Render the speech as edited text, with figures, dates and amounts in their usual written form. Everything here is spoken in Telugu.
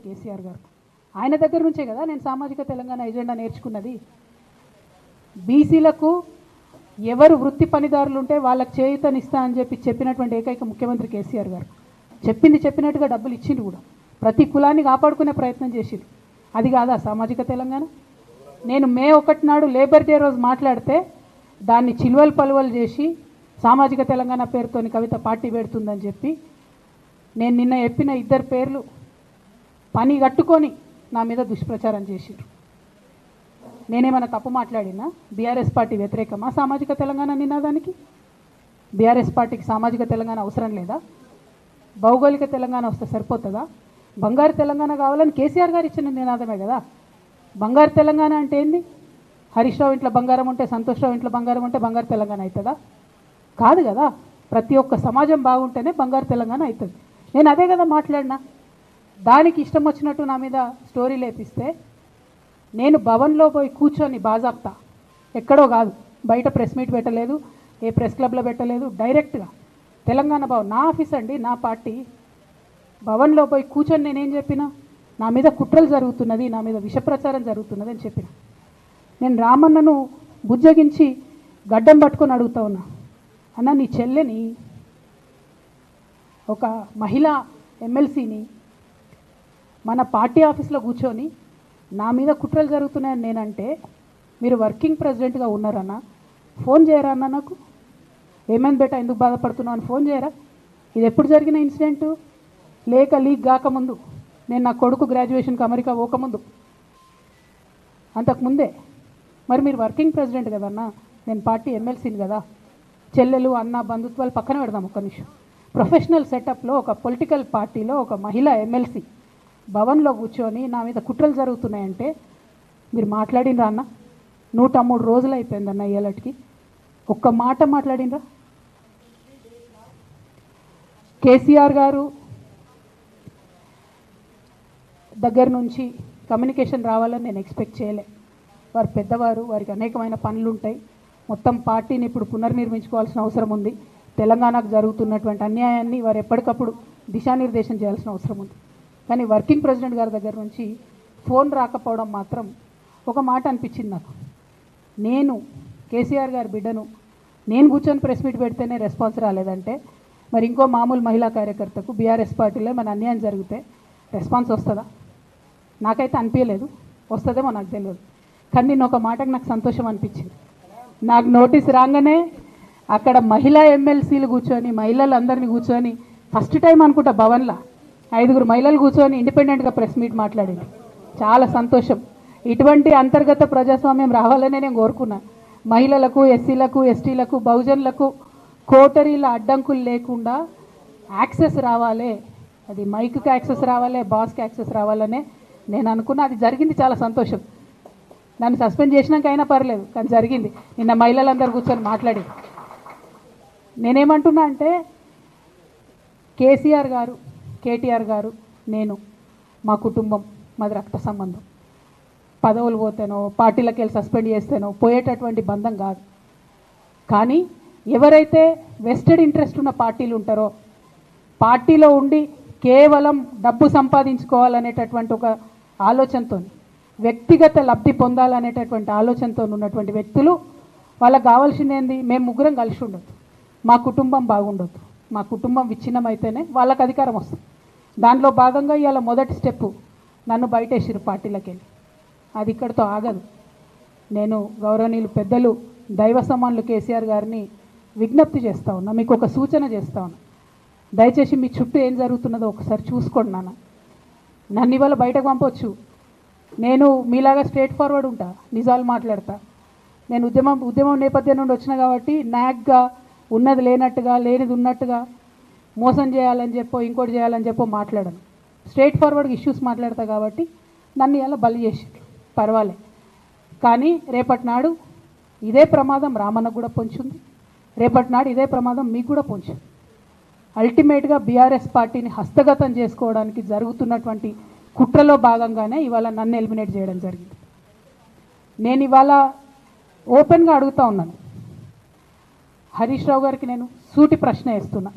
కేసీఆర్ గారు. ఆయన దగ్గర నుంచే కదా నేను సామాజిక తెలంగాణ ఎజెండా నేర్చుకున్నది. బీసీలకు ఎవరు వృత్తి పనిదారులు ఉంటే వాళ్ళకి చేయూతనిస్తా అని చెప్పినటువంటి ఏకైక ముఖ్యమంత్రి కేసీఆర్ గారు. చెప్పినట్టుగా డబ్బులు ఇచ్చిండు కూడా. ప్రతి కులాన్ని కాపాడుకునే ప్రయత్నం చేసిండు. అది కాదా సామాజిక తెలంగాణ? నేను మే 1 నాడు లేబర్ డే రోజు మాట్లాడితే దాన్ని చిల్వలు పలువలు చేసి సామాజిక తెలంగాణ పేరుతోని కవిత పార్టీ పెడుతుందని చెప్పి నేను నిన్న చెప్పిన 2 పేర్లు పని కట్టుకొని నా మీద దుష్ప్రచారం చేసిరు. నేనేమైనా తప్పు మాట్లాడినా? బీఆర్ఎస్ పార్టీ వ్యతిరేకమా సామాజిక తెలంగాణ నినాదానికి? బీఆర్ఎస్ పార్టీకి సామాజిక తెలంగాణ అవసరం లేదా? భౌగోళిక తెలంగాణ వస్తే సరిపోతుందా? బంగారు తెలంగాణ కావాలని కేసీఆర్ గారు ఇచ్చిన నినాదమే కదా. బంగారు తెలంగాణ అంటే ఏంది? హరీష్ రావు ఇంట్లో బంగారం ఉంటే, సంతోష్ రావు ఇంట్లో బంగారం ఉంటే బంగారు తెలంగాణ అవుతుందా? కాదు కదా. ప్రతి ఒక్క సమాజం బాగుంటేనే బంగారు తెలంగాణ అవుతుంది. నేను అదే కదా మాట్లాడినా. దానికి ఇష్టం వచ్చినట్టు నా మీద స్టోరీ లేపిస్తే నేను భవన్లో పోయి కూర్చొని బాజాప్తా, ఎక్కడో కాదు, బయట ప్రెస్ మీట్ పెట్టలేదు, ఏ ప్రెస్ క్లబ్లో పెట్టలేదు, డైరెక్ట్గా తెలంగాణ భవన్ నా ఆఫీస్ అండి, నా పార్టీ భవన్లో పోయి కూర్చొని నేనేం చెప్పినా? నా మీద కుట్రలు జరుగుతున్నది, నా మీద విషప్రచారం జరుగుతున్నది అని చెప్పిన. నేను రామన్నను బుజ్జగించి గడ్డం పట్టుకొని అడుగుతా ఉన్నా, అన్న నీ చెల్లెని, ఒక మహిళా ఎమ్మెల్సీని మన పార్టీ ఆఫీస్లో కూర్చొని నా మీద కుట్రలు జరుగుతున్నాయని నేనంటే మీరు వర్కింగ్ ప్రెసిడెంట్గా ఉన్నారన్న, ఫోన్ చేయరా అన్న నాకు? ఏమైంది బేటా, ఎందుకు బాధపడుతున్నావు అని ఫోన్ చేయరా? ఇది ఎప్పుడు జరిగిన ఇన్సిడెంటు? లేక లీక్ కాకముందు, నేను నా కొడుకు గ్రాడ్యుయేషన్కి అమెరికా పోకముందు, అంతకుముందే. మరి మీరు వర్కింగ్ ప్రెసిడెంట్ కదన్నా, నేను పార్టీ ఎమ్మెల్సీని కదా. చెల్లెలు అన్న బంధుత్వాలు పక్కన పెడదాం ఒక్క నిమిషం. ప్రొఫెషనల్ సెటప్లో ఒక పొలిటికల్ పార్టీలో ఒక మహిళా ఎమ్మెల్సీ భవన్లో కూర్చొని నా మీద కుట్రలు జరుగుతున్నాయంటే మీరు మాట్లాడినరా అన్న? 103 రోజులు అయిపోయిందన్న ఇయ్యాలటికి, ఒక్క మాట మాట్లాడినరా? కేసీఆర్ గారు దగ్గర నుంచి కమ్యూనికేషన్ రావాలని నేను ఎక్స్పెక్ట్ చేయలే. వారు పెద్దవారు, వారికి అనేకమైన పనులు ఉంటాయి. మొత్తం పార్టీని ఇప్పుడు పునర్నిర్మించుకోవాల్సిన అవసరం ఉంది. తెలంగాణకు జరుగుతున్నటువంటి అన్యాయాన్ని వారు ఎప్పటికప్పుడు దిశానిర్దేశం చేయాల్సిన అవసరం ఉంది. కానీ వర్కింగ్ ప్రెసిడెంట్ గారి దగ్గర నుంచి ఫోన్ రాకపోవడం మాత్రం ఒక మాట అనిపించింది నాకు. నేను కేసీఆర్ గారి బిడ్డను, నేను కూర్చొని ప్రెస్ మీట్ పెడితేనే రెస్పాన్స్ రాలేదంటే మరి ఇంకో మామూలు మహిళా కార్యకర్తకు బీఆర్ఎస్ పార్టీలో మన అన్యాయం జరిగితే రెస్పాన్స్ వస్తుందా? నాకైతే అనిపించలేదు. వస్తుందేమో నాకు తెలియదు. కానీ నేను ఒక మాటకు నాకు సంతోషం అనిపించింది. నాకు నోటీస్ రాగానే అక్కడ మహిళా ఎమ్మెల్సీలు కూర్చొని, మహిళలందరినీ కూర్చొని, ఫస్ట్ టైం అనుకుంటా భవన్లో 5 మహిళలు కూర్చొని ఇండిపెండెంట్గా ప్రెస్ మీట్ మాట్లాడింది. చాలా సంతోషం. ఇటువంటి అంతర్గత ప్రజాస్వామ్యం రావాలనే నేను కోరుకున్నా. మహిళలకు, ఎస్సీలకు, ఎస్టీలకు, బహుజనులకు కోటరీల అడ్డంకులు లేకుండా యాక్సెస్ రావాలి. అది మైక్కి యాక్సెస్ రావాలి, బాస్కి యాక్సెస్ రావాలనే నేను అనుకున్నా. అది జరిగింది. చాలా సంతోషం. నన్ను సస్పెండ్ చేసినాక అయినా పర్లేదు, కానీ జరిగింది. నిన్న మహిళలందరూ కూర్చొని మాట్లాడి నేనేమంటున్నా అంటే, కేసీఆర్ గారు, కేటీఆర్ గారు, నేను, మా కుటుంబం, మాది రక్త సంబంధం. పదవులు పోతేనో, పార్టీలకు వెళ్ళి సస్పెండ్ చేస్తేనో పోయేటటువంటి బంధం కాదు. కానీ ఎవరైతే వెస్టెడ్ ఇంట్రెస్ట్ ఉన్న పార్టీలు ఉంటారో, పార్టీలో ఉండి కేవలం డబ్బు సంపాదించుకోవాలనేటటువంటి ఒక ఆలోచనతో, వ్యక్తిగత లబ్ధి పొందాలనేటటువంటి ఆలోచనతో ఉన్నటువంటి వ్యక్తులు, వాళ్ళకి కావాల్సింది ఏంది? మేము ముగ్గురం కలిసి ఉండొద్దు, మా కుటుంబం బాగుండొద్దు, మా కుటుంబం విచ్ఛిన్నమైతేనే వాళ్ళకి అధికారం వస్తుంది. దానిలో భాగంగా ఇవాళ మొదటి స్టెప్పు నన్ను బయటేసిరు పార్టీలకు వెళ్ళి. అది ఇక్కడితో ఆగదు. నేను గౌరవనీయులు పెద్దలు దైవ సమానులు కేసీఆర్ గారిని విజ్ఞప్తి చేస్తూ ఉన్నా, మీకు ఒక సూచన చేస్తూ ఉన్నా. దయచేసి మీ చుట్టూ ఏం జరుగుతున్నదో ఒకసారి చూసుకోండి నాన్న. నన్ను ఇవాళ బయటకు పంపవచ్చు. నేను మీలాగా స్ట్రేట్ ఫార్వర్డ్ ఉంటా, నిజాలు మాట్లాడతా. నేను ఉద్యమం నేపథ్యం నుండి వచ్చిన కాబట్టి నాగ్గా ఉన్నది లేనట్టుగా, లేనిది ఉన్నట్టుగా, మోసం చేయాలని చెప్పో ఇంకోటి చేయాలని చెప్పో మాట్లాడను. స్ట్రేట్ ఫార్వర్డ్గా ఇష్యూస్ మాట్లాడతా కాబట్టి నన్ను ఇలా బలి చేసి పర్వాలే. కానీ రేపటి నాడు ఇదే ప్రమాదం రామన్నకు కూడా పొంచుంది. రేపటి నాడు ఇదే ప్రమాదం మీకు కూడా పొంచుంది. అల్టిమేట్గా బీఆర్ఎస్ పార్టీని హస్తగతం చేసుకోవడానికి జరుగుతున్నటువంటి కుట్రలో భాగంగానే ఇవాళ నన్ను ఎలిమినేట్ చేయడం జరిగింది. నేను ఇవాళ ఓపెన్గా అడుగుతా ఉన్నాను. హరీష్ రావు గారికి నేను సూటి ప్రశ్న వేస్తున్నా.